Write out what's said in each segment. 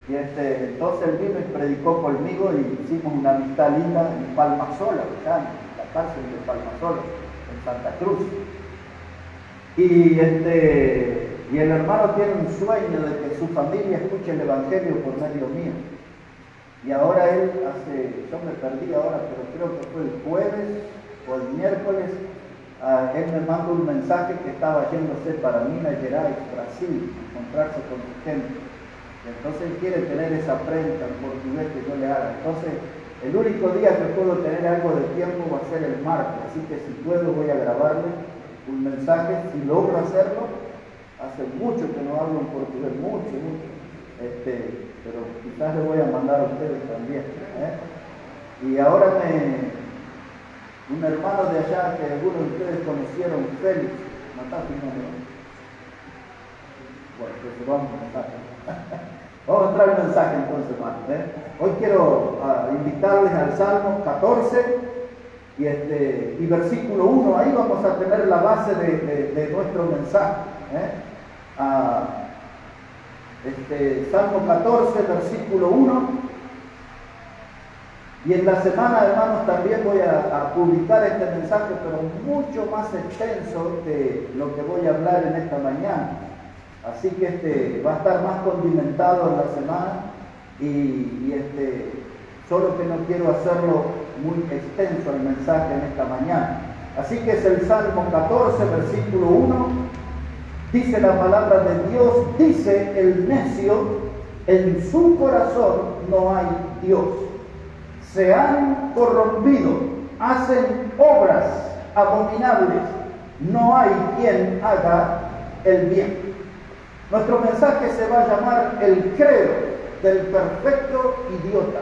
Y entonces él vino y predicó conmigo y hicimos una amistad linda en Palmasola, allá en la cárcel de Palmasola, en Santa Cruz. Y el hermano tiene un sueño de que su familia escuche el Evangelio por medio mío. Y ahora él yo me perdí ahora, pero creo que fue el jueves o el miércoles, él me mandó un mensaje que estaba yéndose para Minas Gerais, Brasil, encontrarse con su gente. Entonces él quiere tener esa prensa en portugués que yo le haga. Entonces, el único día que puedo tener algo de tiempo va a ser el martes, así que si puedo voy a grabarle un mensaje, si logro hacerlo. Hace mucho que no hablo en portugués, mucho. Pero quizás le voy a mandar a ustedes también. Y ahora un hermano de allá que algunos de ustedes conocieron, Félix, ¿mataste un nombre? Bueno, pues vamos a mensaje. Vamos a entrar el mensaje entonces, hermano. Hoy quiero invitarles al Salmo 14 y versículo 1. Ahí vamos a tener la base de nuestro mensaje. Salmo 14, versículo 1. Y en la semana, hermanos, también voy a publicar este mensaje, pero mucho más extenso de lo que voy a hablar en esta mañana. Así que va a estar más condimentado en la semana y solo que no quiero hacerlo muy extenso el mensaje en esta mañana. Así que es el Salmo 14, versículo 1. Dice la palabra de Dios, dice el necio, en su corazón no hay Dios. Se han corrompido, hacen obras abominables, no hay quien haga el bien. Nuestro mensaje se va a llamar el credo del perfecto idiota.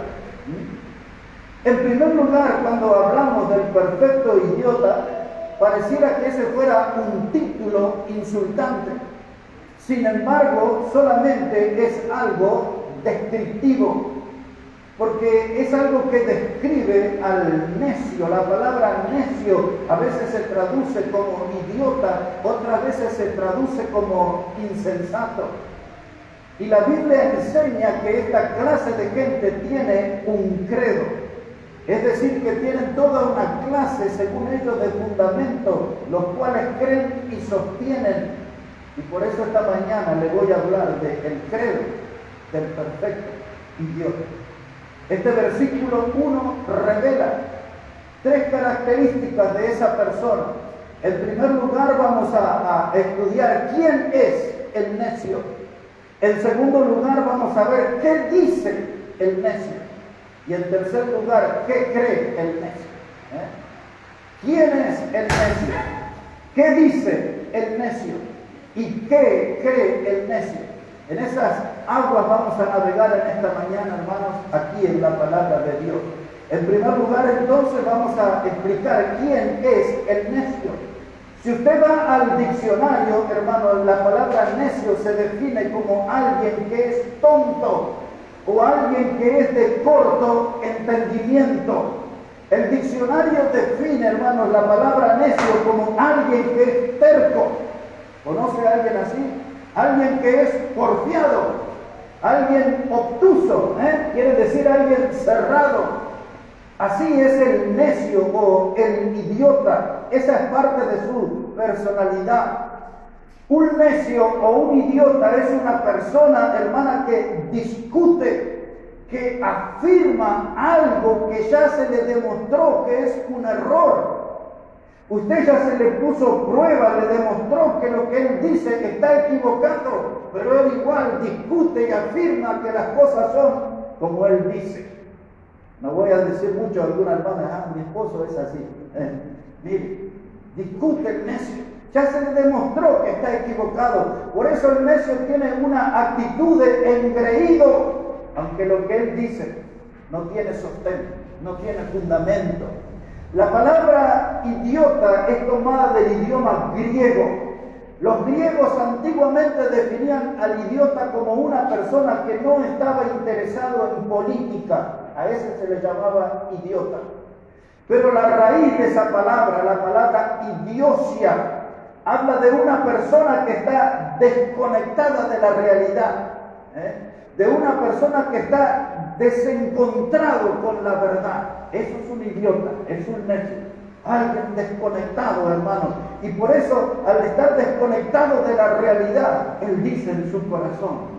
En primer lugar, cuando hablamos del perfecto idiota, pareciera que ese fuera un título insultante. Sin embargo, solamente es algo descriptivo, porque es algo que describe al necio. La palabra necio a veces se traduce como idiota, otras veces se traduce como insensato. Y la Biblia enseña que esta clase de gente tiene un credo. Es decir, que tienen toda una clase, según ellos, de fundamentos, los cuales creen y sostienen. Y por eso esta mañana le voy a hablar del credo del perfecto idiota. Este versículo 1 revela 3 características de esa persona. En primer lugar, vamos a estudiar quién es el necio. En segundo lugar, vamos a ver qué dice el necio. Y en tercer lugar, ¿qué cree el necio? ¿Quién es el necio? ¿Qué dice el necio? ¿Y qué cree el necio? En esas aguas vamos a navegar en esta mañana, hermanos, aquí en la palabra de Dios. En primer lugar, entonces, vamos a explicar quién es el necio. Si usted va al diccionario, hermano, la palabra necio se define como alguien que es tonto o alguien que es de corto entendimiento. El diccionario define, hermanos, la palabra necio como alguien que es terco. ¿Conoce a alguien así? Alguien que es porfiado, alguien obtuso, quiere decir alguien cerrado. Así es el necio o el idiota. Esa es parte de su personalidad. Un necio o un idiota es una persona, hermana, que discute, que afirma algo que ya se le demostró que es un error. Usted ya se le puso prueba, le demostró que lo que él dice está equivocado, pero él igual discute y afirma que las cosas son como él dice. No voy a decir mucho a alguna hermana, mi esposo es así. Mire, discute el necio. Ya se le demostró que está equivocado. Por eso el necio tiene una actitud de engreído, aunque lo que él dice no tiene sostén, no tiene fundamento. La palabra idiota es tomada del idioma griego. Los griegos antiguamente definían al idiota como una persona que no estaba interesado en política. A ese se le llamaba idiota. Pero la raíz de esa palabra, la palabra idiosia, habla de una persona que está desconectada de la realidad. de una persona que está desencontrado con la verdad. Eso es un idiota, es un necio, alguien desconectado, hermanos. Y por eso, al estar desconectado de la realidad, él dice en su corazón,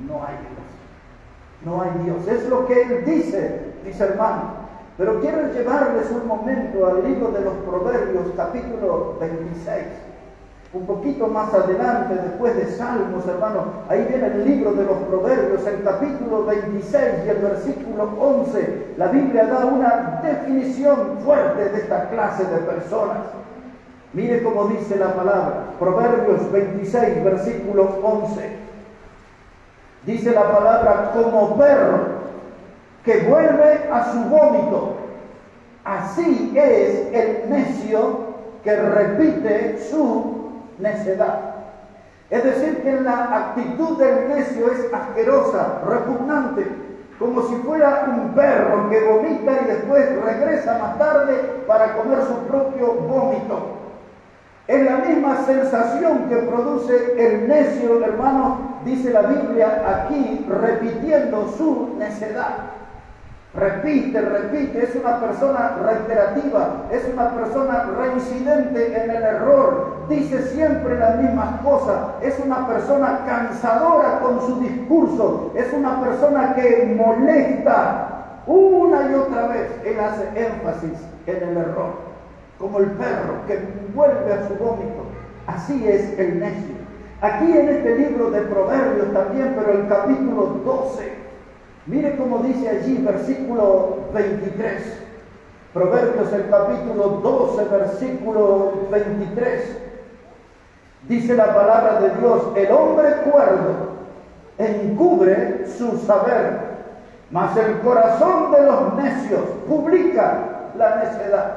no hay Dios, no hay Dios. Es lo que él dice, mis hermanos. Pero quiero llevarles un momento al libro de los Proverbios, capítulo 26. Un poquito más adelante, después de Salmos, hermanos, ahí viene el libro de los Proverbios, el capítulo 26 y el versículo 11. La Biblia da una definición fuerte de esta clase de personas. Mire cómo dice la palabra, Proverbios 26, versículo 11. Dice la palabra, como perro que vuelve a su vómito, así es el necio que repite su necedad. Es decir, que la actitud del necio es asquerosa, repugnante, como si fuera un perro que vomita y después regresa más tarde para comer su propio vómito. Es la misma sensación que produce el necio, hermanos, dice la Biblia aquí, repitiendo su necedad. Repite, es una persona reiterativa, es una persona reincidente en el error, dice siempre las mismas cosas, es una persona cansadora con su discurso, es una persona que molesta una y otra vez. Él hace énfasis en el error, como el perro que vuelve a su vómito. Así es el necio. Aquí en este libro de Proverbios también, pero el capítulo 12, mire cómo dice allí, versículo 23. Proverbios, el capítulo 12, versículo 23. Dice la palabra de Dios, el hombre cuerdo encubre su saber, mas el corazón de los necios publica la necedad.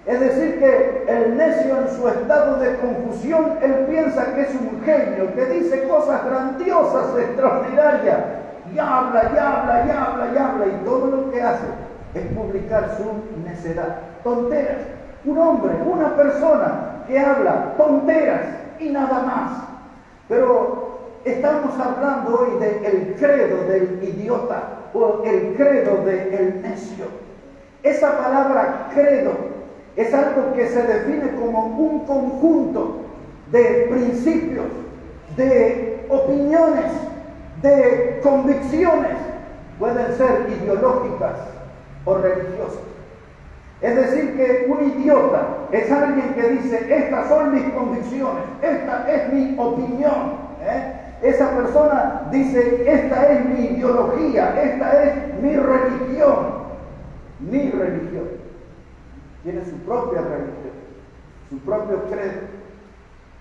Es decir, que el necio en su estado de confusión, él piensa que es un genio, que dice cosas grandiosas, extraordinarias, y habla, y todo lo que hace es publicar su necedad. Tonteras. Un hombre, una persona que habla tonteras y nada más. Pero estamos hablando hoy del credo del idiota o el credo del necio. Esa palabra credo es algo que se define como un conjunto de principios, de opiniones, de convicciones, pueden ser ideológicas o religiosas. Es decir, que un idiota es alguien que dice, estas son mis convicciones, esta es mi opinión. Esa persona dice, esta es mi ideología, esta es mi religión. Mi religión. Tiene su propia religión, su propio credo.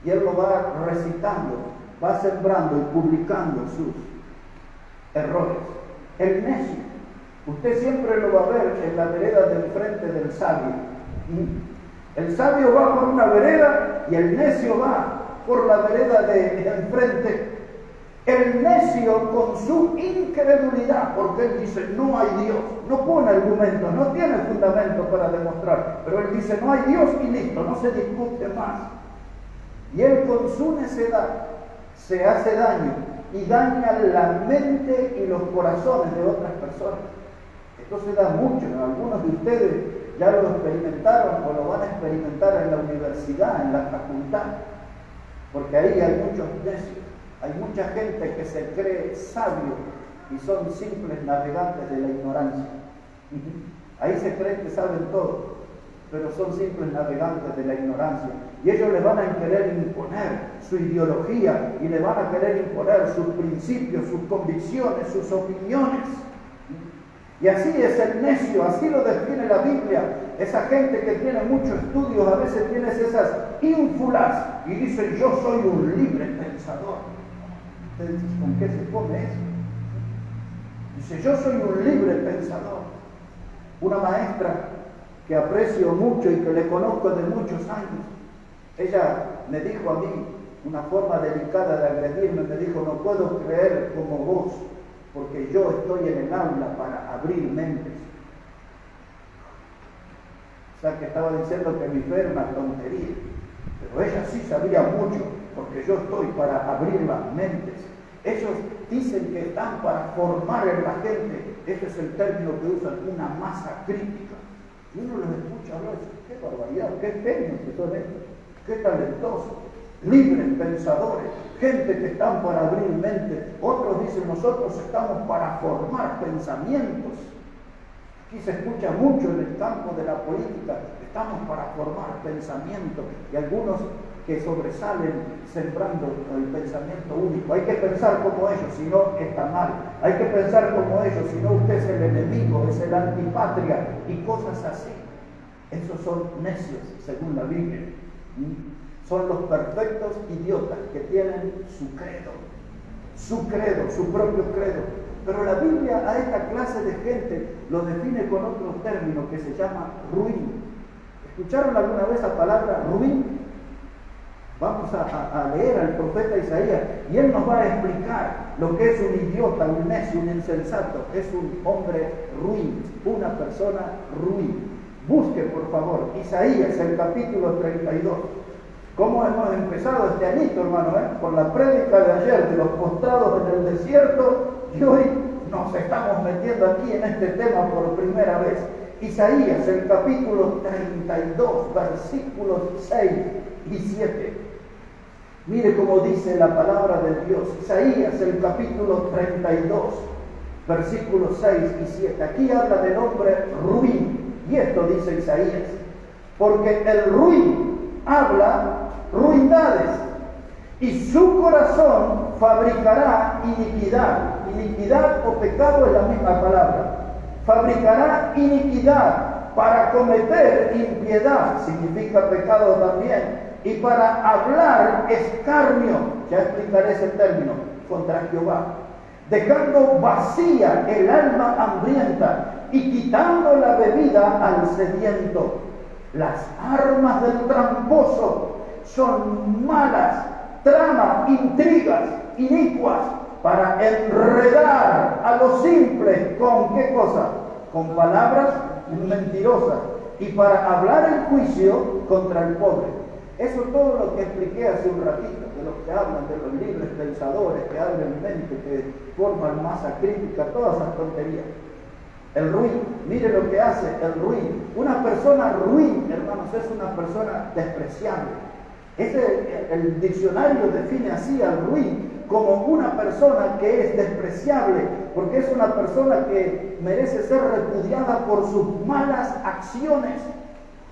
Y él lo va recitando, va sembrando y publicando sus errores. El necio, usted siempre lo va a ver en la vereda del frente del sabio. El sabio va por una vereda y el necio va por la vereda de enfrente. El necio con su incredulidad, porque él dice no hay Dios, no pone argumentos, no tiene fundamento para demostrar, pero él dice no hay Dios y listo, no se discute más. Y él con su necedad se hace daño y daña la mente y los corazones de otras personas. Esto se da mucho, algunos de ustedes ya lo experimentaron o lo van a experimentar en la universidad, en la facultad, porque ahí hay muchos necios. Hay mucha gente que se cree sabio y son simples navegantes de la ignorancia. Ahí se creen que saben todo, pero son simples navegantes de la ignorancia. Y ellos le van a querer imponer su ideología y le van a querer imponer sus principios, sus convicciones, sus opiniones. Y así es el necio, así lo define la Biblia. Esa gente que tiene muchos estudios, a veces tienes esas ínfulas y dicen yo soy un libre pensador. Ustedes dicen, ¿con qué se come eso? Dice, yo soy un libre pensador. Una maestra que aprecio mucho y que le conozco de muchos años, ella me dijo a mí, una forma delicada de agredirme, me dijo, no puedo creer como vos, porque yo estoy en el aula para abrir mentes. O sea, que estaba diciendo que mi fe era una tontería, pero ella sí sabía mucho, porque yo estoy para abrir las mentes. Ellos dicen que están para formar en la gente, este es el término que usan, una masa crítica. Y uno los escucha hablar, qué barbaridad, qué genios que son estos, qué talentosos, libres pensadores, gente que están para abrir mente. Otros dicen, nosotros estamos para formar pensamientos. Aquí se escucha mucho en el campo de la política, estamos para formar pensamientos, y algunos que sobresalen sembrando el pensamiento único. Hay que pensar como ellos, si no está mal. Hay que pensar como ellos, si no usted es el enemigo, es el antipatria y cosas así. Esos son necios, según la Biblia. Son los perfectos idiotas que tienen su credo, su propio credo. Pero la Biblia a esta clase de gente lo define con otro término que se llama ruin. ¿Escucharon alguna vez la palabra ruin? Vamos a leer al profeta Isaías y él nos va a explicar lo que es un idiota, un necio, un insensato. Es un hombre ruin, una persona ruin. Busque, por favor, Isaías, el capítulo 32. ¿Cómo hemos empezado este añito, hermano? Con la prédica de ayer de los postrados en el desierto, y hoy nos estamos metiendo aquí en este tema por primera vez. Isaías, el capítulo 32, versículos 6 y 7. Mire cómo dice la palabra de Dios. Isaías, el capítulo 32, versículos 6 y 7. Aquí habla del hombre ruin. Y esto dice Isaías. Porque el ruin habla ruindades y su corazón fabricará iniquidad. Iniquidad o pecado es la misma palabra. Fabricará iniquidad para cometer impiedad, significa pecado también, y para hablar escarnio, ya explicaré ese término, contra Jehová, dejando vacía el alma hambrienta y quitando la bebida al sediento. Las armas del tramposo son malas, trama, intrigas, inicuas, para enredar a los simples, ¿con qué cosa? Con palabras mentirosas, y para hablar el juicio contra el pobre. Eso es todo lo que expliqué hace un ratito, de los que hablan de los libres pensadores, que abren mente, que forman masa crítica, todas esas tonterías. El ruin, mire lo que hace el ruin. Una persona ruin, hermanos, es una persona despreciable. El diccionario define así al ruin como una persona que es despreciable, porque es una persona que merece ser repudiada por sus malas acciones.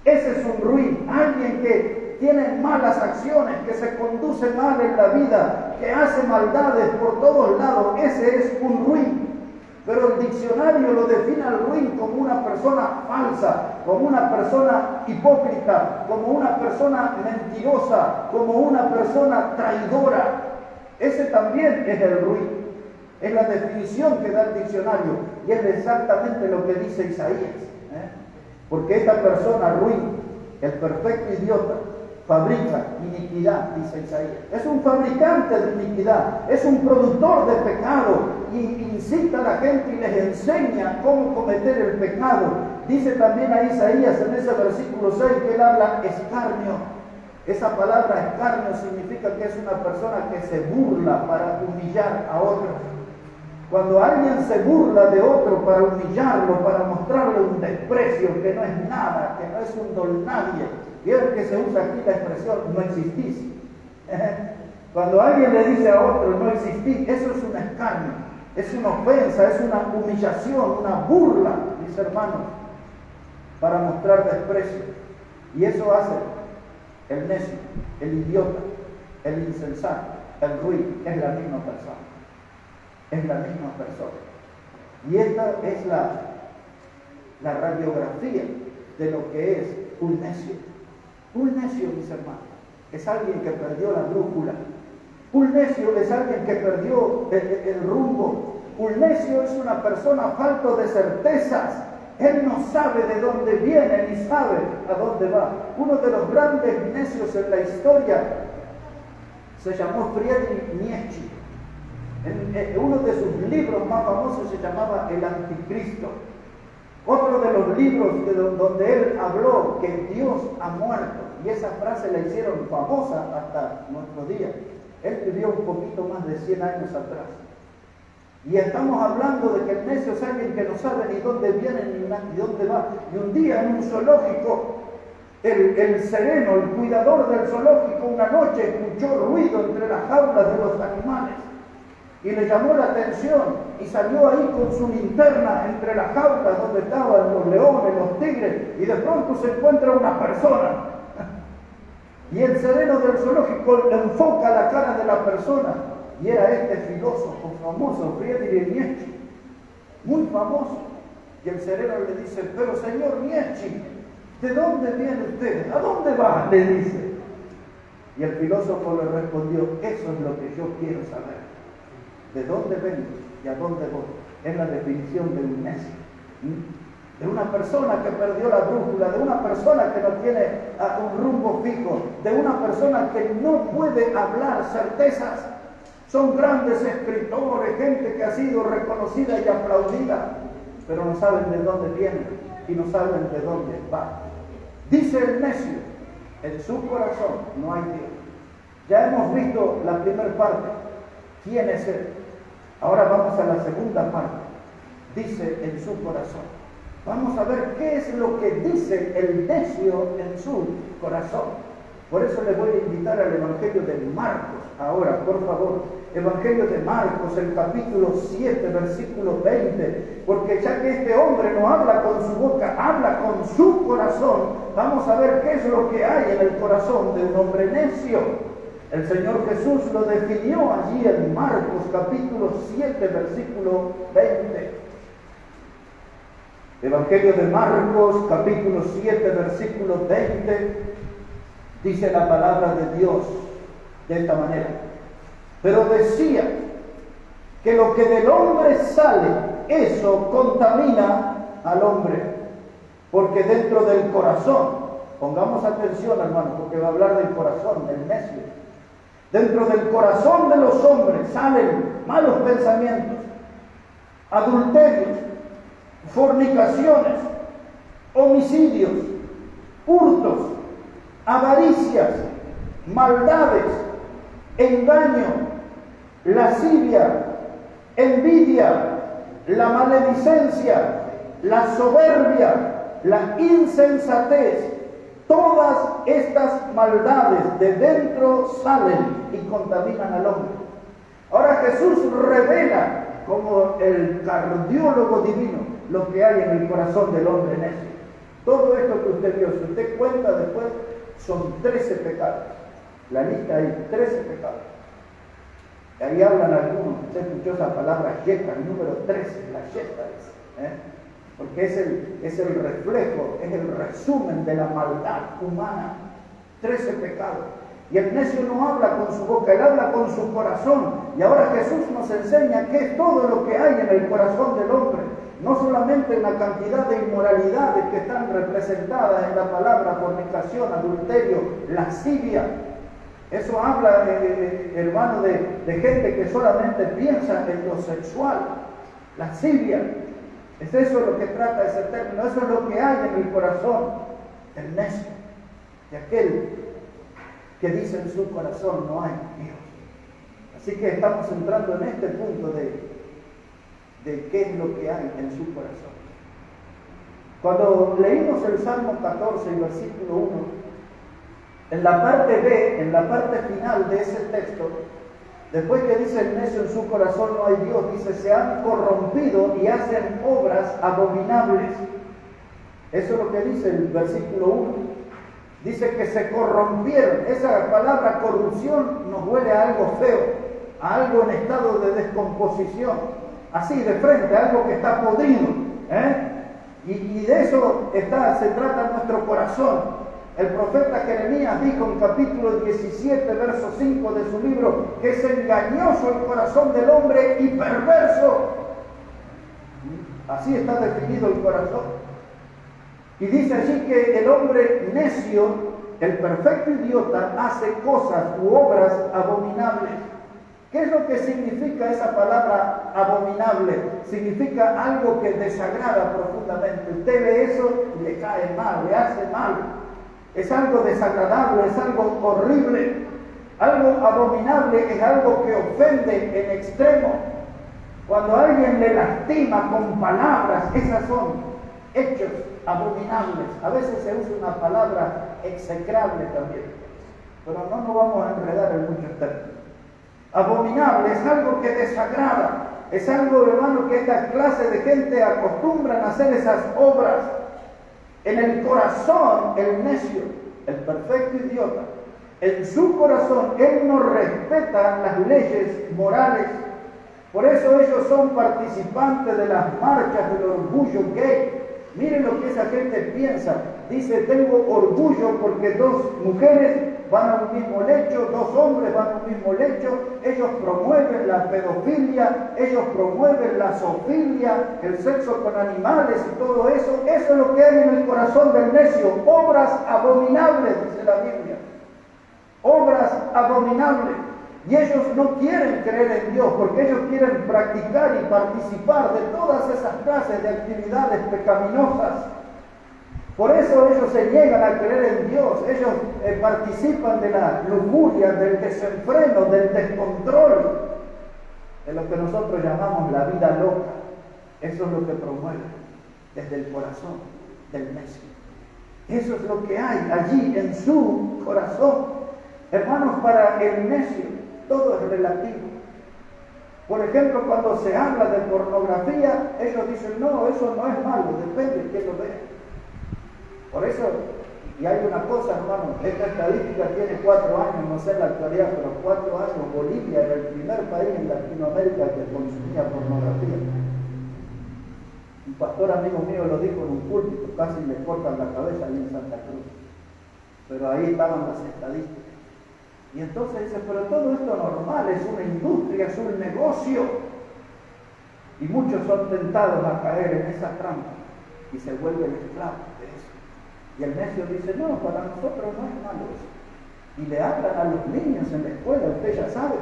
Ese es un ruin, alguien que tiene malas acciones, que se conduce mal en la vida, que hace maldades por todos lados. Ese es un ruin. Pero el diccionario lo define al ruin como una persona falsa, como una persona hipócrita, como una persona mentirosa, como una persona traidora. Ese también es el ruin. Es la definición que da el diccionario y es exactamente lo que dice Isaías. Porque esta persona ruin, el perfecto idiota, fabrica iniquidad, dice Isaías. Es un fabricante de iniquidad, es un productor de pecado y incita a la gente y les enseña cómo cometer el pecado. Dice también a Isaías en ese versículo 6 que él habla escarnio. Esa palabra escarnio significa que es una persona que se burla para humillar a otros. Cuando alguien se burla de otro para humillarlo, para mostrarle un desprecio que no es nada, que no es un don nadie, vieron que se usa aquí la expresión no existís. Cuando alguien le dice a otro no existís, eso es un escarnio, es una ofensa, es una humillación, una burla, mis hermanos, para mostrar desprecio. Y eso hace el necio, el idiota, el insensato, el ruin, es la misma persona. Es la misma persona. Y esta es la radiografía de lo que es un necio. Un necio, mis hermanos, es alguien que perdió la brújula. Un necio es alguien que perdió el rumbo. Un necio es una persona falto de certezas. Él no sabe de dónde viene ni sabe a dónde va. Uno de los grandes necios en la historia se llamó Friedrich Nietzsche. Uno de sus libros más famosos se llamaba El Anticristo. Otro de los libros donde él habló que Dios ha muerto, y esa frase la hicieron famosa hasta nuestros días. Él vivió un poquito más de 100 años atrás. Y estamos hablando de que el necio es alguien que no sabe ni dónde viene ni dónde va. Y un día en un zoológico, el sereno, el cuidador del zoológico, una noche escuchó ruido entre las jaulas de los animales y le llamó la atención y salió ahí con su linterna entre las jaulas donde estaban los leones, los tigres, y de pronto se encuentra una persona. Y el sereno del zoológico le enfoca la cara de la persona y era este filósofo famoso, Friedrich Nietzsche, muy famoso. Y el sereno le dice: pero señor Nietzsche, ¿de dónde viene usted? ¿A dónde va?, le dice. Y el filósofo le respondió: eso es lo que yo quiero saber. ¿De dónde vengo y a dónde voy? Es la definición de un necio. De una persona que perdió la brújula, de una persona que no tiene un rumbo fijo, de una persona que no puede hablar certezas. Son grandes escritores, gente que ha sido reconocida y aplaudida, pero no saben de dónde vienen y no saben de dónde van. Dice el necio: en su corazón no hay Dios. Ya hemos visto la primera parte. ¿Quién es Él? Ahora vamos a la segunda parte. Dice: en su corazón. Vamos a ver qué es lo que dice el necio en su corazón. Por eso les voy a invitar al Evangelio de Marcos. Ahora, por favor, Evangelio de Marcos, el capítulo 7, versículo 20. Porque ya que este hombre no habla con su boca, habla con su corazón, vamos a ver qué es lo que hay en el corazón de un hombre necio. El Señor Jesús lo definió allí en Marcos, capítulo 7, versículo 20. Evangelio de Marcos, capítulo 7, versículo 20. Dice la palabra de Dios de esta manera: pero decía que lo que del hombre sale, eso contamina al hombre, porque dentro del corazón, pongamos atención, hermano, porque va a hablar del corazón, del necio, dentro del corazón de los hombres salen malos pensamientos, adulterios, fornicaciones, homicidios, hurtos, avaricias, maldades, engaño, lascivia, envidia, la maledicencia, la soberbia, la insensatez. Todas estas maldades de dentro salen y contaminan al hombre. Ahora Jesús revela como el cardiólogo divino lo que hay en el corazón del hombre necio. Todo esto que usted vio, si usted cuenta después, son 13 pecados. La lista hay 13 pecados. Ahí hablan algunos, usted escuchó esa palabra yeta, el número 13, la yeta es, porque es el reflejo, es el resumen de la maldad humana. 13 pecados. Y el necio no habla con su boca, él habla con su corazón. Y ahora Jesús nos enseña qué es todo lo que hay en el corazón del hombre. No solamente una cantidad de inmoralidades que están representadas en la palabra fornicación, adulterio, lascivia. Eso habla, hermano, de gente que solamente piensa en lo sexual. Lascivia. Es eso lo que trata ese término. Eso es lo que hay en el corazón del necio, de aquel que dice en su corazón no hay Dios. Así que estamos entrando en este punto de qué es lo que hay en su corazón. Cuando leímos el Salmo 14 y versículo 1, en la parte B, en la parte final de ese texto, después que dice el necio en su corazón no hay Dios, dice: se han corrompido y hacen obras abominables. Eso es lo que dice el versículo 1. Dice que se corrompieron. Esa palabra corrupción nos huele a algo feo, a algo en estado de descomposición. Así, de frente, algo que está podrido. Y de eso se trata nuestro corazón. El profeta Jeremías dijo en capítulo 17, verso 5 de su libro, que es engañoso el corazón del hombre y perverso. Así está definido el corazón. Y dice allí que el hombre necio, el perfecto idiota, hace cosas u obras abominables. ¿Qué es lo que significa esa palabra abominable? Significa algo que desagrada profundamente. Usted ve eso y le cae mal, le hace mal. Es algo desagradable, es algo horrible. Algo abominable es algo que ofende en extremo. Cuando alguien le lastima con palabras, esas son hechos abominables. A veces se usa una palabra execrable también, pero no nos vamos a enredar en muchos términos. Abominable es algo que desagrada, es algo, hermano, que esta clase de gente acostumbran a hacer esas obras. En el corazón, el necio, el perfecto idiota, en su corazón, él no respeta las leyes morales. Por eso ellos son participantes de las marchas del orgullo gay. Miren lo que esa gente piensa. Dice, tengo orgullo porque dos mujeres van a un mismo lecho, dos hombres van a un mismo lecho. Ellos promueven la pedofilia, ellos promueven la zoofilia, el sexo con animales y todo eso. Eso es lo que hay en el corazón del necio. Obras abominables, dice la Biblia. Obras abominables. Y ellos no quieren creer en Dios porque ellos quieren practicar y participar de todas esas clases de actividades pecaminosas. Por eso ellos se niegan a creer en Dios. Ellos participan de la lujuria, del desenfreno, del descontrol, de lo que nosotros llamamos la vida loca. Eso es lo que promueve desde el corazón del necio. Eso es lo que hay allí en su corazón. Hermanos, para el necio todo es relativo. Por ejemplo, cuando se habla de pornografía, ellos dicen, no, eso no es malo, depende de quién lo vea. Por eso, y hay una cosa, hermano, esta estadística tiene 4 años, no sé en la actualidad, pero 4 años, Bolivia era el primer país en Latinoamérica que consumía pornografía. Un pastor amigo mío lo dijo en un púlpito, casi le cortan la cabeza ahí en Santa Cruz. Pero ahí estaban las estadísticas. Y entonces dice, pero todo esto normal, es una industria, es un negocio. Y muchos son tentados a caer en esa trampa y se vuelven esclavos de eso. Y el necio dice, no, para nosotros no es malo eso. Y le hablan a los niños en la escuela, usted ya sabe,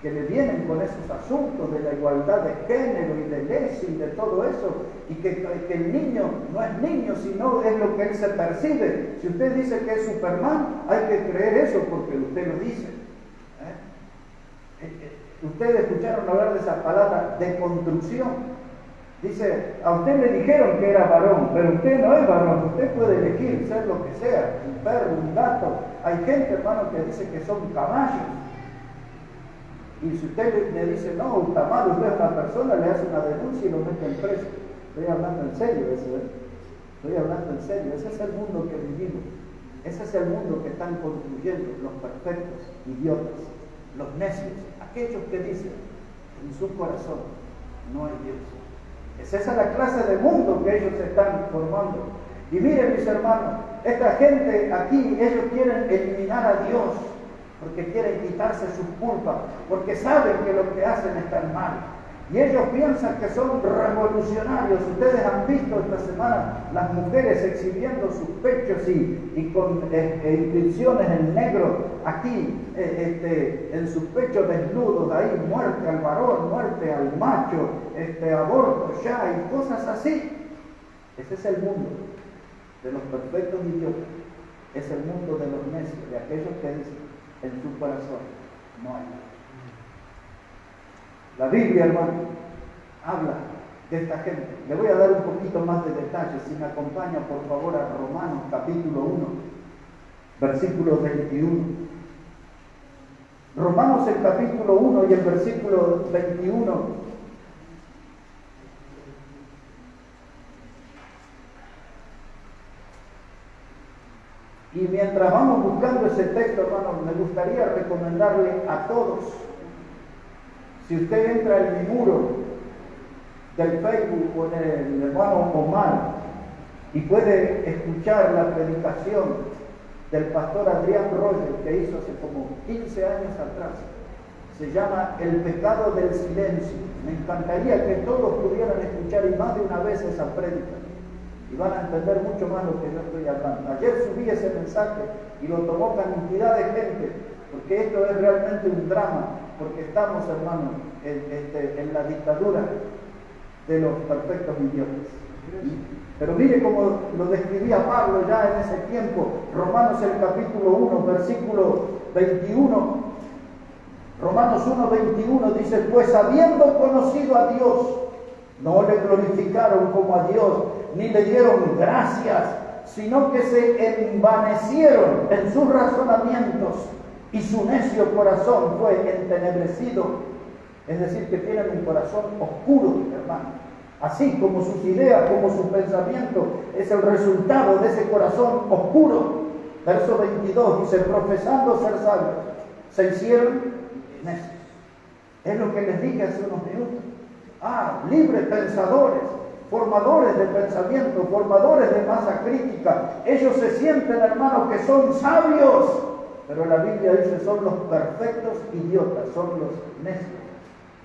que le vienen con esos asuntos de la igualdad de género y de lesión y de todo eso, y que el niño no es niño, sino es lo que él se percibe. Si usted dice que es Superman, hay que creer eso porque usted lo dice. Ustedes escucharon hablar de esa palabra deconstrucción. Dice, a usted le dijeron que era varón, pero usted no es varón, usted puede elegir ser lo que sea, un perro, un gato. Hay gente, hermano, que dice que son caballos. Y si usted le dice, no, está mal, usted es una persona, le hace una denuncia y lo mete en preso. Estoy hablando en serio, estoy hablando en serio. Ese es el mundo que vivimos. Ese es el mundo que están construyendo los perfectos idiotas, los necios, aquellos que dicen en su corazón no hay Dios. Es esa la clase de mundo que ellos están formando. Y miren, mis hermanos, esta gente aquí, ellos quieren eliminar a Dios porque quieren quitarse sus culpas, porque saben que lo que hacen está mal. Y ellos piensan que son revolucionarios. Ustedes han visto esta semana las mujeres exhibiendo sus pechos y con inscripciones en negro aquí, en sus pechos desnudos, ahí muerte al varón, muerte al macho, aborto ya y cosas así. Ese es el mundo de los perfectos idiotas. Es el mundo de los necios, de aquellos que dicen en su corazón no hay nada. La Biblia, hermano, habla de esta gente. Le voy a dar un poquito más de detalles. Si me acompaña, por favor, a Romanos capítulo 1, versículo 21. Romanos el capítulo 1 y el versículo 21. Y mientras vamos buscando ese texto, hermano, me gustaría recomendarle a todos, si usted entra en mi muro del Facebook o en el hermano Omar y puede escuchar la predicación del pastor Adrián Roger que hizo hace como 15 años atrás, se llama El pecado del silencio. Me encantaría que todos pudieran escuchar y más de una vez esa prédica. Y van a entender mucho más lo que yo estoy hablando. Ayer subí ese mensaje y lo tomó cantidad de gente, porque esto es realmente un drama, porque estamos, hermanos, en la dictadura de los perfectos idiotas. Pero mire cómo lo describía Pablo ya en ese tiempo. Romanos el capítulo 1, versículo 21. Romanos 1:21 dice, pues habiendo conocido a Dios, no le glorificaron como a Dios, ni le dieron gracias, sino que se envanecieron en sus razonamientos y su necio corazón fue entenebrecido. Es decir, que tienen un corazón oscuro, hermano. Así como sus ideas, como su pensamiento, es el resultado de ese corazón oscuro. Verso 22 dice, profesando ser sabios, se hicieron necios. Es lo que les dije hace unos minutos. Libres pensadores, formadores de pensamiento, formadores de masa crítica. Ellos se sienten, hermanos, que son sabios, pero la Biblia dice son los perfectos idiotas, son los necios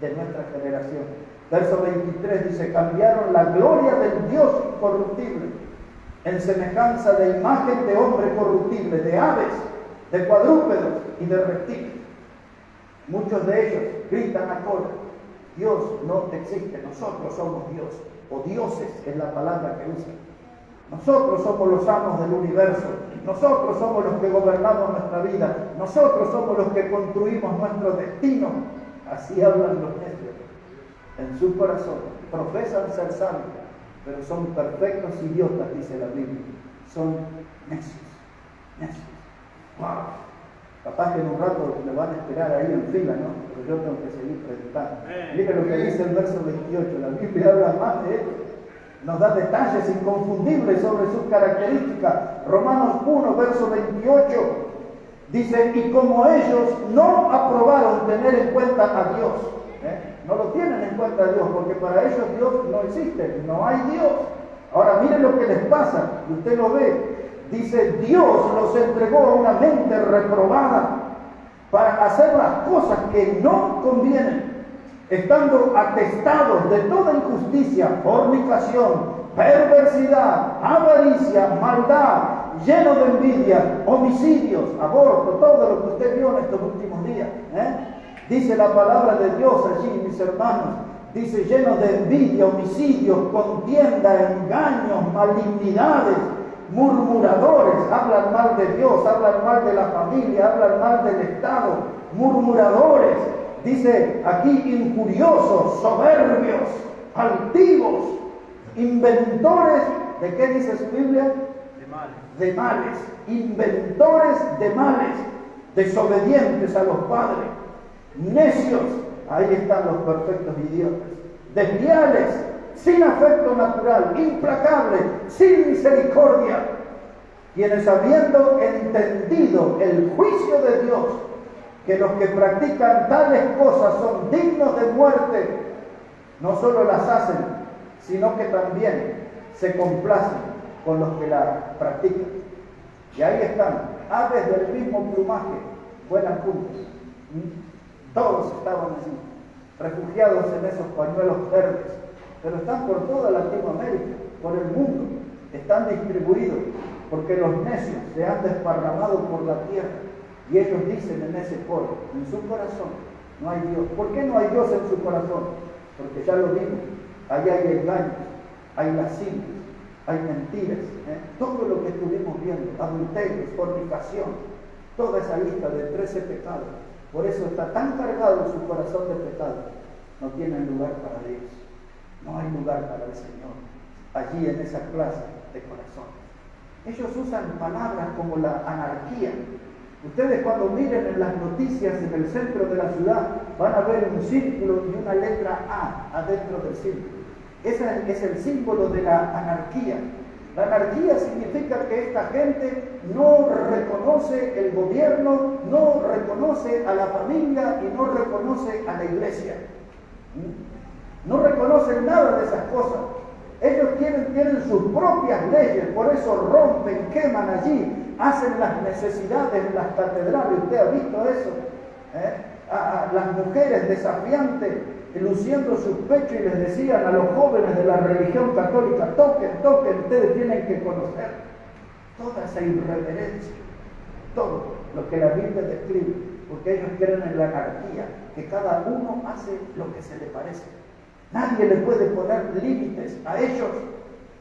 de nuestra generación. Verso 23 dice, cambiaron la gloria del Dios incorruptible en semejanza de imagen de hombre corruptible, de aves, de cuadrúpedos y de reptiles. Muchos de ellos gritan a coro, Dios no existe, nosotros somos Dios, o dioses es la palabra que usan. Nosotros somos los amos del universo, nosotros somos los que gobernamos nuestra vida, nosotros somos los que construimos nuestro destino. Así hablan los necios. En su corazón profesan ser sabios, pero son perfectos idiotas, dice la Biblia. Son necios, necios. ¡Wow! Capaz que en un rato me van a esperar ahí en fila, ¿no? Pero yo tengo que seguir predicando. Mira lo que dice el verso 28, la Biblia habla más de esto. Nos da detalles inconfundibles sobre sus características. Romanos 1, verso 28, dice, y como ellos no aprobaron tener en cuenta a Dios, no lo tienen en cuenta a Dios, porque para ellos Dios no existe, no hay Dios. Ahora miren lo que les pasa, y usted lo ve. Dice, Dios los entregó a una mente reprobada para hacer las cosas que no convienen, estando atestados de toda injusticia, fornicación, perversidad, avaricia, maldad, lleno de envidia, homicidios, aborto, todo lo que usted vio en estos últimos días. Dice la palabra de Dios allí, mis hermanos, dice lleno de envidia, homicidios, contienda, engaños, malignidades, murmuradores, hablan mal de Dios, hablan mal de la familia, hablan mal del Estado, murmuradores, dice aquí injuriosos, soberbios, altivos, inventores, ¿de qué dice su Biblia? De males, inventores de males, desobedientes a los padres, necios, ahí están los perfectos idiotas, desleales, sin afecto natural, implacable, sin misericordia, quienes habiendo entendido el juicio de Dios, que los que practican tales cosas son dignos de muerte, no solo las hacen, sino que también se complacen con los que la practican. Y ahí están, aves del mismo plumaje, vuelan juntos. Todos estaban así, refugiados en esos pañuelos verdes, pero están por toda Latinoamérica, por el mundo, están distribuidos, porque los necios se han desparramado por la tierra, y ellos dicen en ese coro, en su corazón no hay Dios. ¿Por qué no hay Dios en su corazón? Porque ya lo vimos, ahí hay engaños, hay lascivios, hay mentiras, todo lo que estuvimos viendo, adulterios, fornicación, toda esa lista de 13 pecados. Por eso está tan cargado su corazón de pecado, no tienen lugar para Dios. No hay lugar para el Señor, allí en esa clase de corazón. Ellos usan palabras como la anarquía. Ustedes cuando miren en las noticias en el centro de la ciudad, van a ver un círculo y una letra A adentro del círculo. Ese es el símbolo de la anarquía. La anarquía significa que esta gente no reconoce el gobierno, no reconoce a la familia y no reconoce a la iglesia. No reconocen nada de esas cosas. Ellos tienen sus propias leyes, por eso rompen, queman allí, hacen las necesidades en las catedrales. ¿Usted ha visto eso? A las mujeres desafiantes, luciendo sus pechos, y les decían a los jóvenes de la religión católica, toquen, toquen, ustedes tienen que conocer. Toda esa irreverencia, todo lo que la Biblia describe, porque ellos creen en la anarquía, que cada uno hace lo que se le parece. Nadie le puede poner límites a ellos.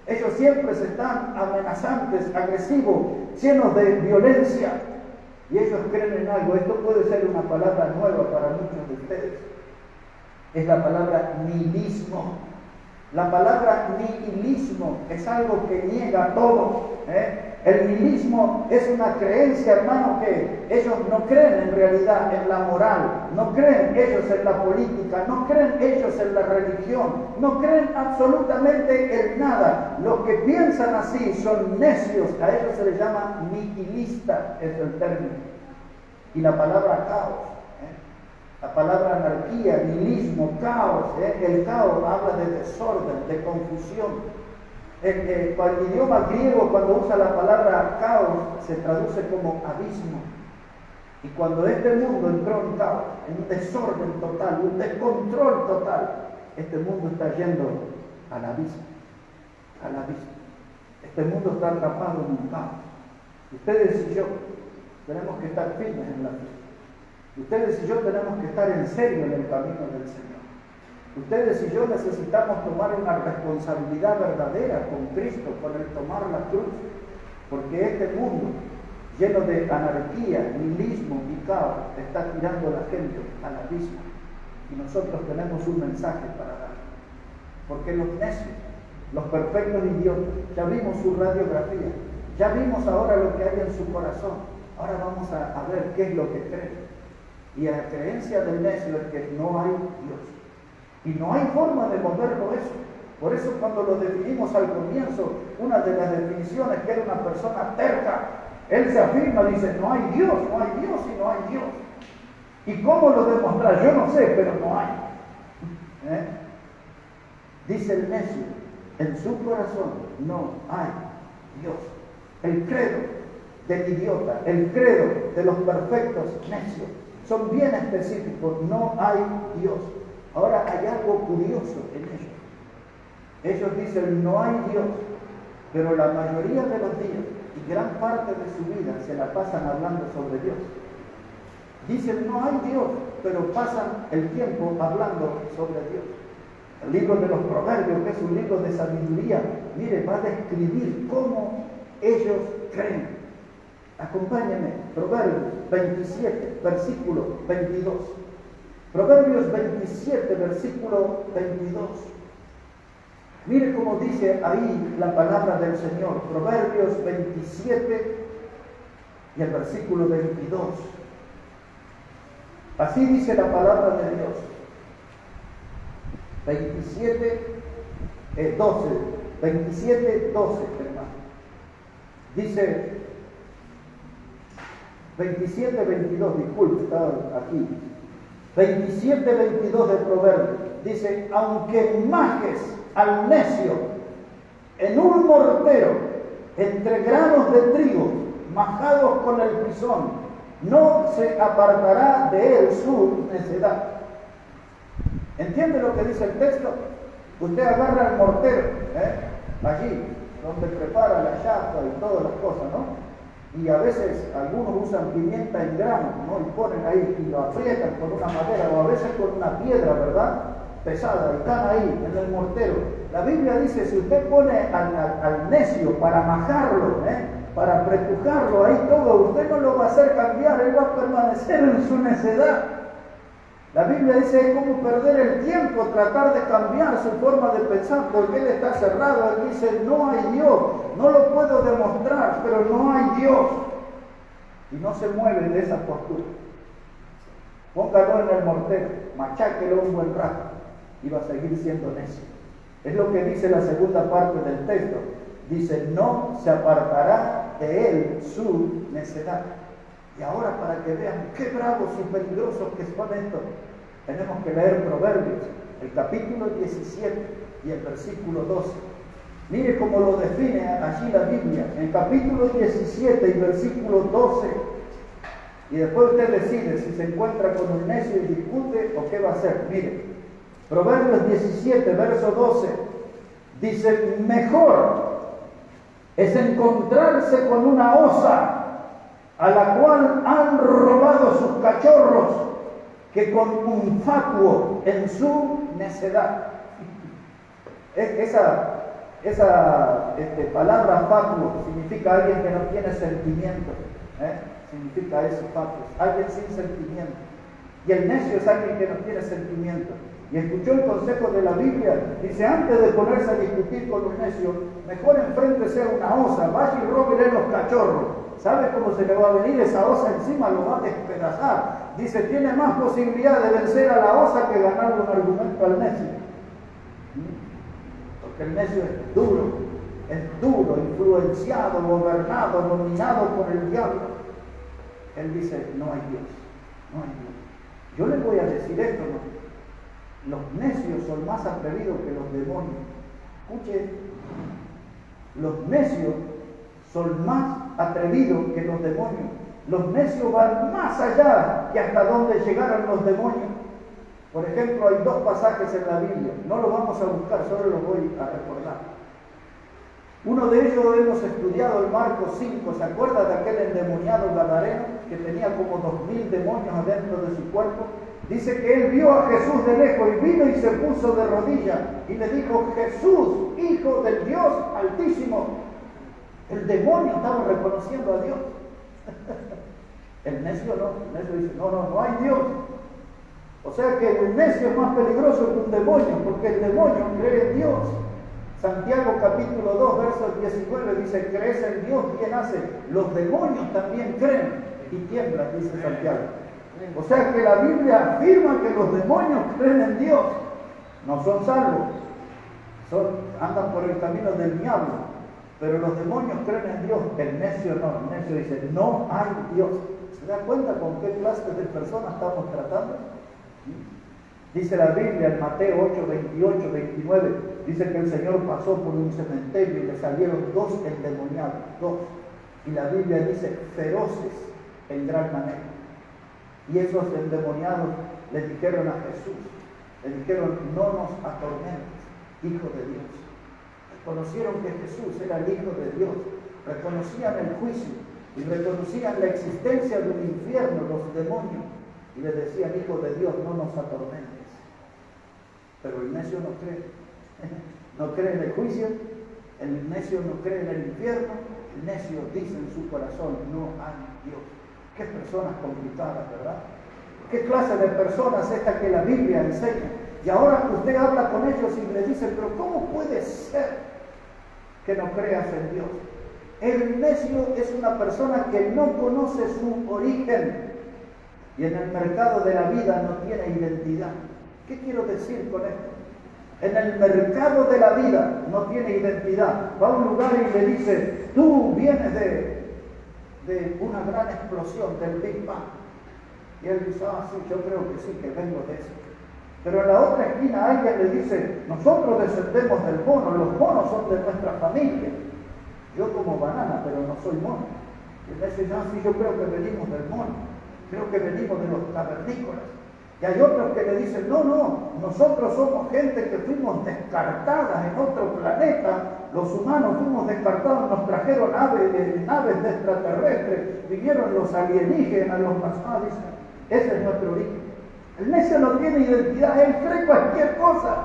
Ellos siempre están amenazantes, agresivos, llenos de violencia. y ellos creen en algo. Esto puede ser una palabra nueva para muchos de ustedes. Es la palabra nihilismo. La palabra nihilismo es algo que niega todo. El nihilismo es una creencia, hermano, que ellos no creen en realidad en la moral, no creen ellos en la política, no creen ellos en la religión, no creen absolutamente en nada. Los que piensan así son necios, a ellos se les llama nihilista, es el término. Y la palabra caos. La palabra anarquía, nihilismo, caos, el caos habla de desorden, de confusión. El idioma griego, cuando usa la palabra caos, se traduce como abismo. Y cuando este mundo entró en caos, en un desorden total, un descontrol total, este mundo está yendo al abismo, al abismo. Este mundo está atrapado en un caos. Ustedes y yo tenemos que estar firmes en la fe. Ustedes y yo tenemos que estar en serio en el camino del Señor. Ustedes y yo necesitamos tomar una responsabilidad verdadera con Cristo, con el tomar la cruz, porque este mundo lleno de anarquía, nihilismo y caos está tirando a la gente al abismo, y nosotros tenemos un mensaje para dar, porque los necios, los perfectos idiotas, ya vimos su radiografía, ya vimos ahora lo que hay en su corazón, ahora vamos a ver qué es lo que creen. Y la creencia del necio es que no hay Dios. Y no hay forma de moverlo eso. Por eso cuando lo definimos al comienzo, una de las definiciones que era una persona terca, él se afirma, dice, no hay Dios, no hay Dios y no hay Dios. ¿Y cómo lo demostrar? Yo no sé, pero no hay. Dice el necio, en su corazón no hay Dios. El credo del idiota, el credo de los perfectos necios, son bien específicos, no hay Dios. Ahora hay algo curioso en ellos. Ellos dicen no hay Dios, pero la mayoría de los días y gran parte de su vida se la pasan hablando sobre Dios. Dicen no hay Dios, pero pasan el tiempo hablando sobre Dios. El libro de los Proverbios, que es un libro de sabiduría, mire, va a describir cómo ellos creen. Acompáñenme, Proverbios 27, versículo 22. Proverbios 27, versículo 22. Mire cómo dice ahí la palabra del Señor. Proverbios 27 y el versículo 22. Así dice la palabra de Dios. 27, 12, hermano. Dice 27, 22, disculpe, estaba aquí. 27, 22 del Proverbio. Dice, aunque majes al necio en un mortero, entre granos de trigo, majados con el pisón, no se apartará de él su necedad. ¿Entiende lo que dice el texto? Usted agarra el mortero, allí, donde prepara la chapa y todas las cosas, ¿no? Y a veces algunos usan pimienta en grano, ¿no? Y ponen ahí y lo aprietan con una madera o a veces con una piedra, ¿verdad? Pesada, y están ahí en el mortero. La Biblia dice, si usted pone al necio para majarlo, para prepujarlo ahí todo, usted no lo va a hacer cambiar, él va a permanecer en su necedad. La Biblia dice, es como perder el tiempo, tratar de cambiar su forma de pensar, porque él está cerrado. Él dice, no hay Dios, no lo puedo demostrar, pero no hay Dios. Y no se mueve de esa postura. Póngalo en el mortero, macháquelo un buen rato, y va a seguir siendo necio. Es lo que dice la segunda parte del texto. Dice, no se apartará de él su necedad. Y ahora, para que vean qué bravos y peligrosos que son estos, tenemos que leer Proverbios, el capítulo 17 y el versículo 12. Mire cómo lo define allí la Biblia, en el capítulo 17 y versículo 12. Y después usted decide si se encuentra con un necio y discute o qué va a hacer. Mire, Proverbios 17, verso 12, dice, mejor es encontrarse con una osa a la cual han robado sus cachorros, que con un fatuo en su necedad. Esa palabra fatuo significa alguien que no tiene sentimiento. significa eso, patres, alguien sin sentimiento. Y el necio es alguien que no tiene sentimiento. Y escuchó el consejo de la Biblia, dice, antes de ponerse a discutir con un necio, mejor enfréntese a una osa, vaya y róbele los cachorros. ¿Sabe cómo se le va a venir esa osa encima? Lo va a despedazar. Dice, tiene más posibilidad de vencer a la osa que ganar un argumento al necio. Porque el necio es duro, influenciado, gobernado, dominado por el diablo. Él dice, no hay Dios, no hay Dios. Yo les voy a decir esto, ¿no? Los necios son más atrevidos que los demonios. Escuche, los necios son más atrevidos que los demonios. Los necios van más allá que hasta donde llegaron los demonios. Por ejemplo, hay dos pasajes en la Biblia. No los vamos a buscar, solo los voy a recordar. Uno de ellos hemos estudiado en Marcos 5. ¿Se acuerda de aquel endemoniado gadareno que tenía como 2000 demonios adentro de su cuerpo? Dice que él vio a Jesús de lejos y vino y se puso de rodillas y le dijo, Jesús, Hijo del Dios Altísimo. El demonio estaba reconociendo a Dios. El necio no, el necio dice, no hay Dios. O sea que el necio es más peligroso que un demonio, porque el demonio cree en Dios. Santiago capítulo 2, verso 19 dice, crees en Dios, ¿quién hace? Los demonios también creen y tiemblan, dice Santiago. O sea que la Biblia afirma que los demonios creen en Dios, no son salvos, andan por el camino del diablo, pero los demonios creen en Dios, el necio no, el necio dice, no hay Dios. ¿Se da cuenta con qué clase de personas estamos tratando? Dice la Biblia en Mateo 8, 28, 29, dice que el Señor pasó por un cementerio y le salieron dos endemoniados, dos, y la Biblia dice feroces en gran manera. Y esos endemoniados le dijeron a Jesús, le dijeron, no nos atormentes, Hijo de Dios. Reconocieron que Jesús era el Hijo de Dios, reconocían el juicio y reconocían la existencia de un infierno, los demonios, y le decían, Hijo de Dios, no nos atormentes. Pero el necio no cree, no cree en el juicio, el necio no cree en el infierno, el necio dice en su corazón, no hay Dios. Qué personas complicadas, ¿verdad? ¿Qué clase de personas esta que la Biblia enseña? Y ahora usted habla con ellos y le dice, pero ¿cómo puede ser que no creas en Dios? El necio es una persona que no conoce su origen y en el mercado de la vida no tiene identidad. ¿Qué quiero decir con esto? En el mercado de la vida no tiene identidad. Va a un lugar y le dice, tú vienes de una gran explosión del Big Bang. Y él dice, sí, yo creo que sí, que vengo de eso. Pero en la otra esquina alguien le dice, nosotros descendemos del mono, los monos son de nuestra familia. Yo como banana, pero no soy mono. Y él dice, sí, yo creo que venimos del mono, creo que venimos de los cavernícolas. Y hay otros que le dicen, no, nosotros somos gente que fuimos descartadas en otro planeta, los humanos fuimos descartados, nos trajeron naves de extraterrestres, vinieron los alienígenas, los pasados, dicen, ese es nuestro origen. El necio no tiene identidad, él cree cualquier cosa,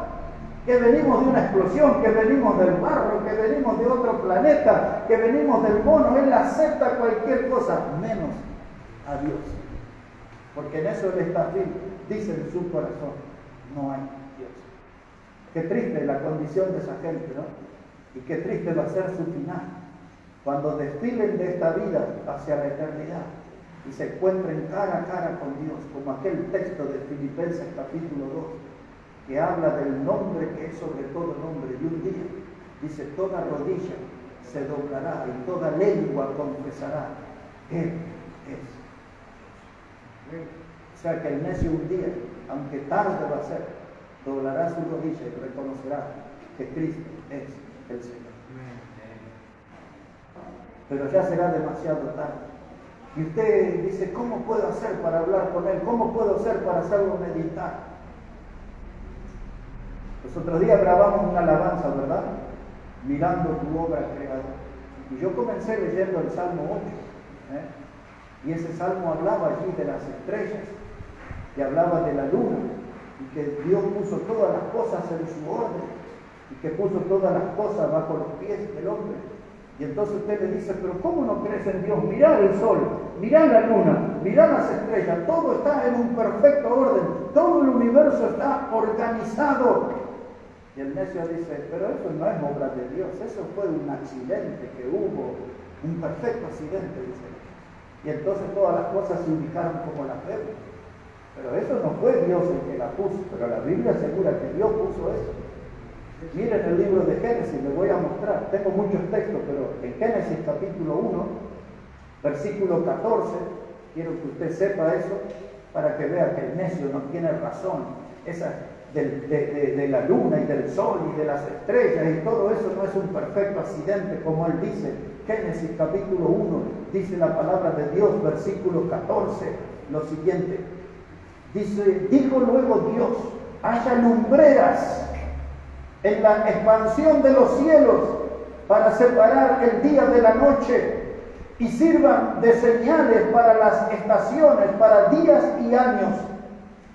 que venimos de una explosión, que venimos del barro, que venimos de otro planeta, que venimos del mono, él acepta cualquier cosa, menos a Dios. Porque en eso él está firme, dice en su corazón, no hay Dios. Qué triste la condición de esa gente, ¿no? Y qué triste va a ser su final, cuando desfilen de esta vida hacia la eternidad y se encuentren cara a cara con Dios, como aquel texto de Filipenses capítulo 2, que habla del nombre que es sobre todo nombre, y un día dice, toda rodilla se doblará y toda lengua confesará, Él es. O sea que el necio un día, aunque tarde va a ser, doblará su rodilla y reconocerá que Cristo es el Señor. Pero ya será demasiado tarde. Y usted dice, ¿cómo puedo hacer para hablar con Él? ¿Cómo puedo hacer para hacerlo meditar? Los otros días grabamos una alabanza, ¿verdad? Mirando tu obra creadora. Y yo comencé leyendo el Salmo 8. Y ese salmo hablaba allí de las estrellas, y hablaba de la luna, y que Dios puso todas las cosas en su orden, y que puso todas las cosas bajo los pies del hombre. Y entonces usted le dice, pero ¿cómo no crees en Dios? Mirá el sol, mirá la luna, mirá las estrellas, todo está en un perfecto orden, todo el universo está organizado. Y el necio dice, pero eso no es obra de Dios, eso fue un accidente que hubo, un perfecto accidente, dice. Y entonces todas las cosas se ubicaron como las vemos. Pero eso no fue Dios el que la puso, pero la Biblia asegura que Dios puso eso. Miren el libro de Génesis, les voy a mostrar. Tengo muchos textos, pero en Génesis capítulo 1, versículo 14, quiero que usted sepa eso, para que vea que el necio no tiene razón. Esa de la luna y del sol y de las estrellas y todo eso no es un perfecto accidente, como él dice. Génesis capítulo 1, dice la palabra de Dios, versículo 14, lo siguiente. Dice, dijo luego Dios, haya lumbreras en la expansión de los cielos para separar el día de la noche y sirvan de señales para las estaciones, para días y años,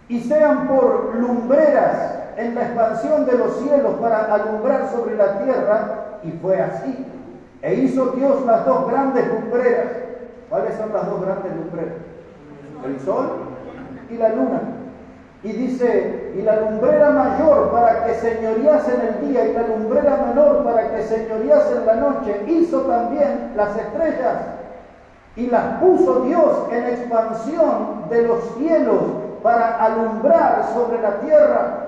y sean por lumbreras en la expansión de los cielos para alumbrar sobre la tierra. Y fue así. E hizo Dios las dos grandes lumbreras. ¿Cuáles son las dos grandes lumbreras? El sol y la luna. Y dice, y la lumbrera mayor para que señorease en el día y la lumbrera menor para que señorease en la noche. Hizo también las estrellas y las puso Dios en expansión de los cielos para alumbrar sobre la tierra.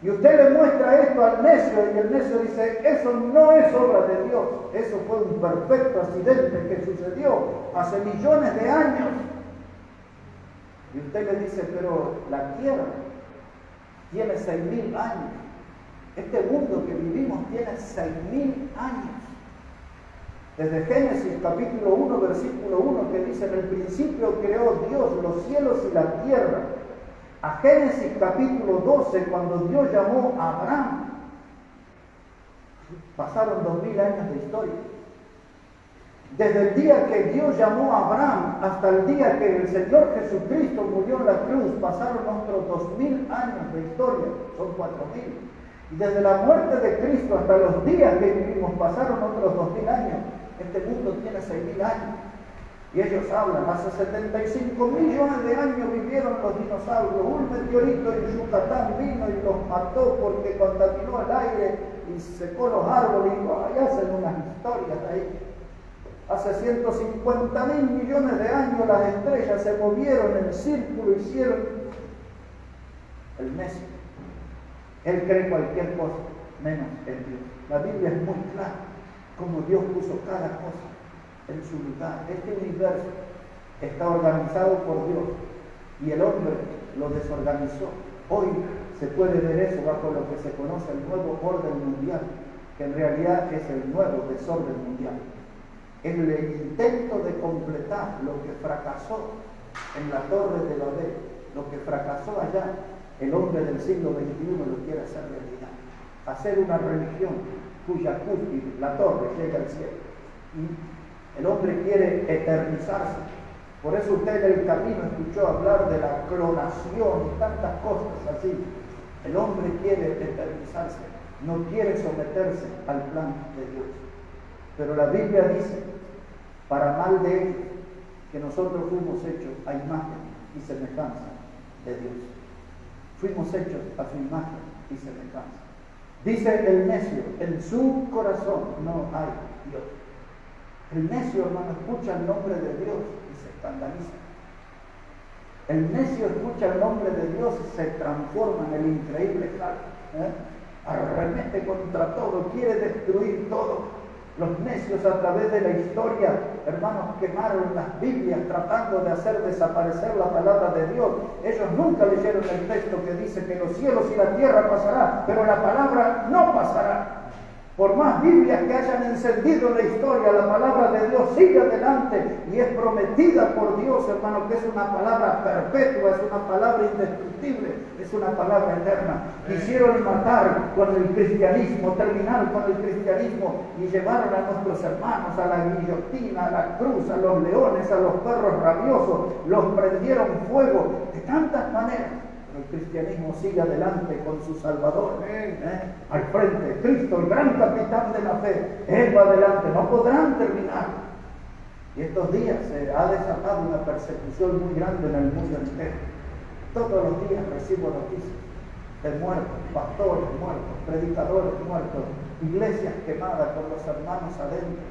Y usted le muestra esto al necio y el necio dice, eso no es obra de Dios, eso fue un perfecto accidente que sucedió hace millones de años. Y usted le dice, pero la tierra tiene 6.000 años. Este mundo que vivimos tiene 6.000 años. Desde Génesis capítulo 1, versículo 1, que dice, en el principio creó Dios los cielos y la tierra. A Génesis capítulo 12, cuando Dios llamó a Abraham, pasaron 2.000 años de historia. Desde el día que Dios llamó a Abraham hasta el día que el Señor Jesucristo murió en la cruz, pasaron otros 2.000 años de historia, son 4.000. Y desde la muerte de Cristo hasta los días que vivimos, pasaron otros 2.000 años. Este mundo tiene 6.000 años. Y ellos hablan, hace 75 millones de años vivieron los dinosaurios. Un meteorito en Yucatán vino y los mató porque contaminó el aire y secó los árboles. Y ahí hacen unas historias ahí. Hace 150.000 millones de años las estrellas se movieron en círculo, hicieron el necio. Él cree cualquier cosa, menos en Dios. La Biblia es muy clara, como Dios puso cada cosa en su lugar. Este universo está organizado por Dios y el hombre lo desorganizó. Hoy se puede ver eso bajo lo que se conoce el nuevo orden mundial, que en realidad es el nuevo desorden mundial. Es el intento de completar lo que fracasó en la Torre de Babel, lo que fracasó allá, el hombre del siglo XXI lo quiere hacer realidad. Hacer una religión cuya cúspide, la torre, llega al cielo. Y el hombre quiere eternizarse. Por eso usted en el camino escuchó hablar de la clonación y tantas cosas así. El hombre quiere eternizarse, no quiere someterse al plan de Dios. Pero la Biblia dice, para mal de ellos, que nosotros fuimos hechos a imagen y semejanza de Dios. Fuimos hechos a su imagen y semejanza. Dice el necio, en su corazón no hay Dios. El necio, hermano, escucha el nombre de Dios y se escandaliza. El necio escucha el nombre de Dios y se transforma en el increíble Hulk. Arremete contra todo, quiere destruir todo. Los necios a través de la historia, hermanos, quemaron las Biblias tratando de hacer desaparecer la palabra de Dios. Ellos nunca leyeron el texto que dice que los cielos y la tierra pasarán, pero la palabra no pasará. Por más Biblias que hayan encendido en la historia, la palabra de Dios sigue adelante y es prometida por Dios, hermano, que es una palabra perpetua, es una palabra indestructible, es una palabra eterna. Quisieron matar con el cristianismo, terminar con el cristianismo y llevaron a nuestros hermanos a la guillotina, a la cruz, a los leones, a los perros rabiosos, los prendieron fuego de tantas maneras. Pero el cristianismo sigue adelante con su Salvador. Al frente, Cristo, el gran capitán de la fe. Él va adelante, no podrán terminar. Y estos días se ha desatado una persecución muy grande en el mundo entero. Todos los días recibo noticias de muertos, pastores muertos, predicadores muertos, iglesias quemadas con los hermanos adentro.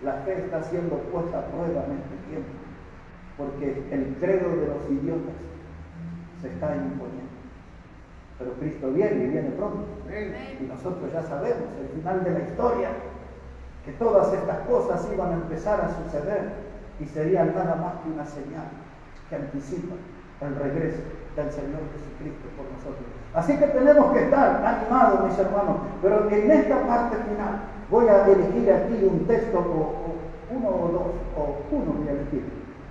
La fe está siendo puesta a prueba en este tiempo, porque el credo de los idiotas se está imponiendo. Pero Cristo viene y viene pronto. Y nosotros ya sabemos el final de la historia, que todas estas cosas iban a empezar a suceder y serían nada más que una señal que anticipa el regreso del Señor Jesucristo por nosotros. Así que tenemos que estar animados, mis hermanos, pero en esta parte final voy a elegir aquí un texto, uno voy a elegir,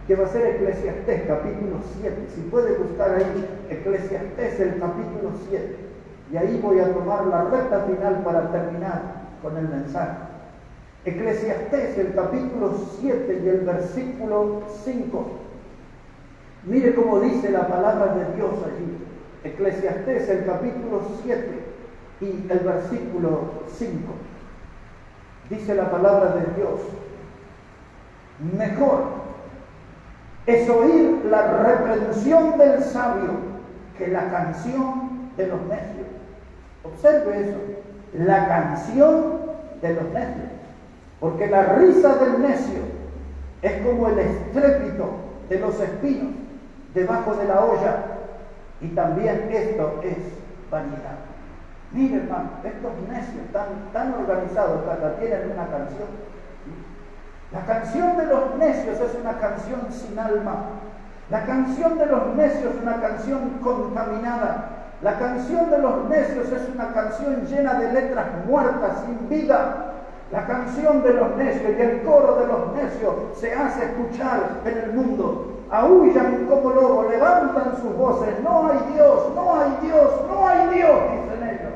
que va a ser Eclesiastés, capítulo 7. Si puede buscar ahí Eclesiastés, el capítulo 7, y ahí voy a tomar la recta final para terminar con el mensaje. Eclesiastés, el capítulo 7 y el versículo 5. Mire cómo dice la palabra de Dios allí. Eclesiastés, el capítulo 7 y el versículo 5. Dice la palabra de Dios: mejor es oír la reprensión del sabio que la canción de los necios. Observe eso, la canción de los necios. Porque la risa del necio es como el estrépito de los espinos debajo de la olla, y también esto es vanidad. Mire, hermano, estos necios tan organizados que hasta tienen una canción. La canción de los necios es una canción sin alma. La canción de los necios es una canción contaminada. La canción de los necios es una canción llena de letras muertas, sin vida. La canción de los necios y el coro de los necios se hace escuchar en el mundo. Aúllan como lobos, levantan sus voces: no hay Dios, no hay Dios, no hay Dios, dicen ellos.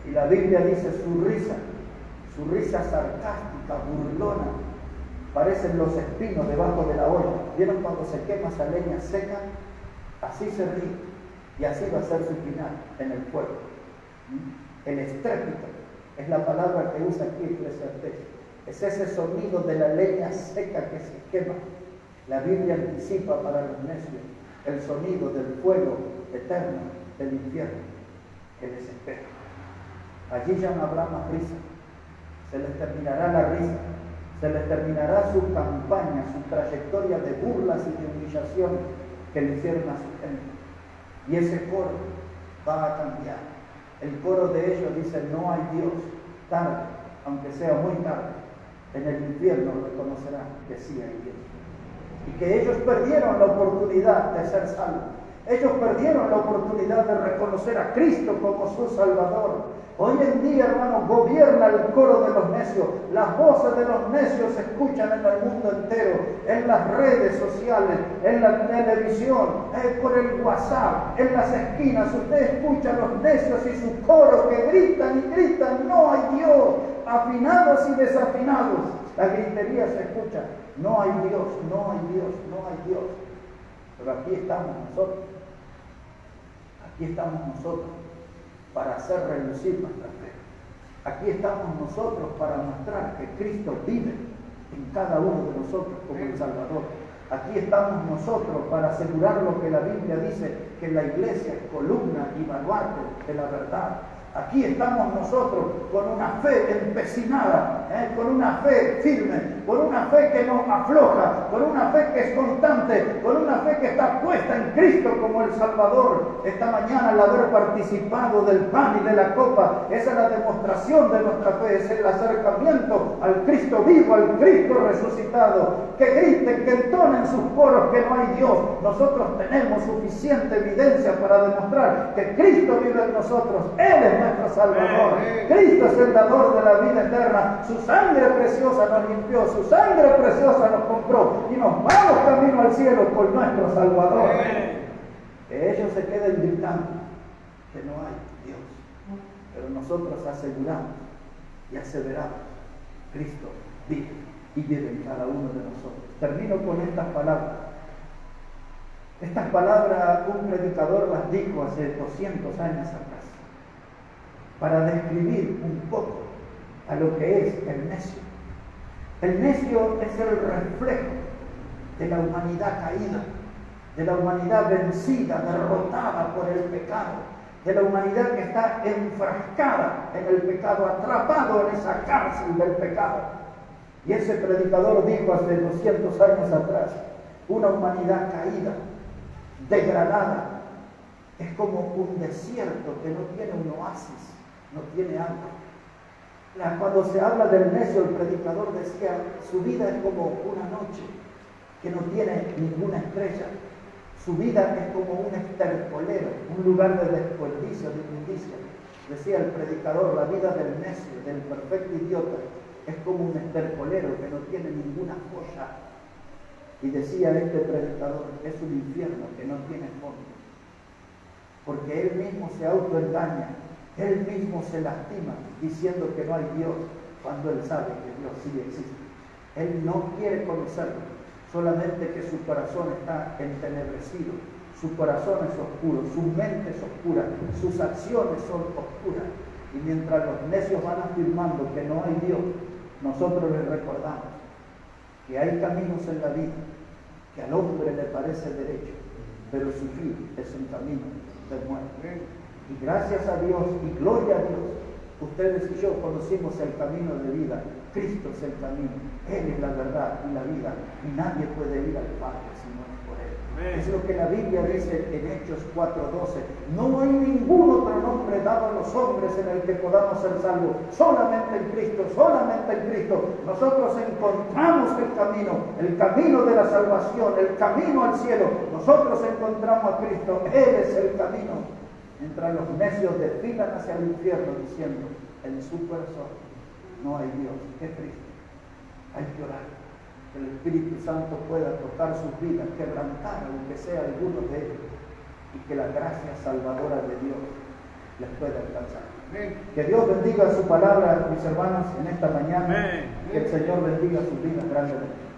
Y la Biblia dice su risa sarcástica, burlona, parecen los espinos debajo de la olla. ¿Vieron cuando se quema esa leña seca? Así se ríe, y así va a ser su final en el fuego. El estrépito es la palabra que usa aquí Eclesiastés. Es ese sonido de la leña seca que se quema. La Biblia anticipa para los necios el sonido del fuego eterno del infierno que les espera. Allí ya no habrá más risa. Se les terminará la risa. Se les terminará su campaña, su trayectoria de burlas y de humillación que le hicieron a su gente. Y ese coro va a cambiar. El coro de ellos dice: no hay Dios. Tarde, aunque sea muy tarde, en el infierno reconocerán que sí hay Dios. Y que ellos perdieron la oportunidad de ser salvos. Ellos perdieron la oportunidad de reconocer a Cristo como su Salvador. Hoy en día, hermano, gobierna el coro de los necios. Las voces de los necios se escuchan en el mundo entero, en las redes sociales, en la televisión, por el WhatsApp, en las esquinas. Usted escucha a los necios y su coro que gritan y gritan: no hay Dios, afinados y desafinados. La gritería se escucha: no hay Dios, no hay Dios, no hay Dios. Pero aquí estamos nosotros. Aquí estamos nosotros para hacer relucir nuestra fe. Aquí estamos nosotros para mostrar que Cristo vive en cada uno de nosotros como el Salvador. Aquí estamos nosotros para asegurar lo que la Biblia dice, que la iglesia es columna y baluarte de la verdad. Aquí estamos nosotros con una fe empecinada, con una fe firme, con una fe que no afloja, con una fe que es constante, con una fe que está puesta en Cristo como el Salvador. Esta mañana, al haber participado del pan y de la copa, esa es la demostración de nuestra fe, es el acercamiento al Cristo vivo, al Cristo resucitado. Que griten, que entonen sus coros que no hay Dios. Nosotros tenemos suficiente evidencia para demostrar que Cristo vive en nosotros. Él es nuestro Salvador. Cristo es el dador de la vida eterna. Su sangre preciosa nos limpió, su sangre preciosa nos compró y nos vamos camino al cielo por nuestro Salvador. Que ellos se queden gritando que no hay Dios, pero nosotros aseguramos y aseveramos: Cristo vive y vive en cada uno de nosotros. Termino con estas palabras. Estas palabras un predicador las dijo hace 200 años atrás, para describir un poco a lo que es el necio. El necio es el reflejo de la humanidad caída, de la humanidad vencida, derrotada por el pecado, de la humanidad que está enfrascada en el pecado, atrapado en esa cárcel del pecado. Y ese predicador dijo hace 200 años atrás, una humanidad caída, degradada, es como un desierto que no tiene un oasis, no tiene agua. Cuando se habla del necio, el predicador decía, su vida es como una noche que no tiene ninguna estrella. Su vida es como un estercolero, un lugar de desperdicio, de inmundicia. Decía el predicador, la vida del necio, del perfecto idiota, es como un estercolero que no tiene ninguna joya. Y decía este predicador, es un infierno que no tiene fondo. Porque él mismo se autoengaña, él mismo se lastima diciendo que no hay Dios, cuando él sabe que Dios sí existe. Él no quiere conocerlo, solamente que su corazón está entenebrecido, su corazón es oscuro, su mente es oscura, sus acciones son oscuras. Y mientras los necios van afirmando que no hay Dios, nosotros les recordamos que hay caminos en la vida que al hombre le parece derecho, pero su fin es un camino de muerte. Y gracias a Dios y gloria a Dios, ustedes y yo conocimos el camino de vida. Cristo es el camino, Él es la verdad y la vida, y nadie puede ir al Padre si no es por Él. Es lo que la Biblia dice en Hechos 4:12. No hay ningún otro nombre dado a los hombres en el que podamos ser salvos. Solamente en Cristo, solamente en Cristo. Nosotros encontramos el camino de la salvación, el camino al cielo. Nosotros encontramos a Cristo, Él es el camino. Mientras los necios desfilan hacia el infierno diciendo, en su corazón no hay Dios. Qué triste. Hay que orar. Que el Espíritu Santo pueda tocar sus vidas, quebrantar aunque sea alguno de ellos, y que la gracia salvadora de Dios les pueda alcanzar. Que Dios bendiga su palabra, mis hermanos, en esta mañana. Que el Señor bendiga sus vidas grandemente.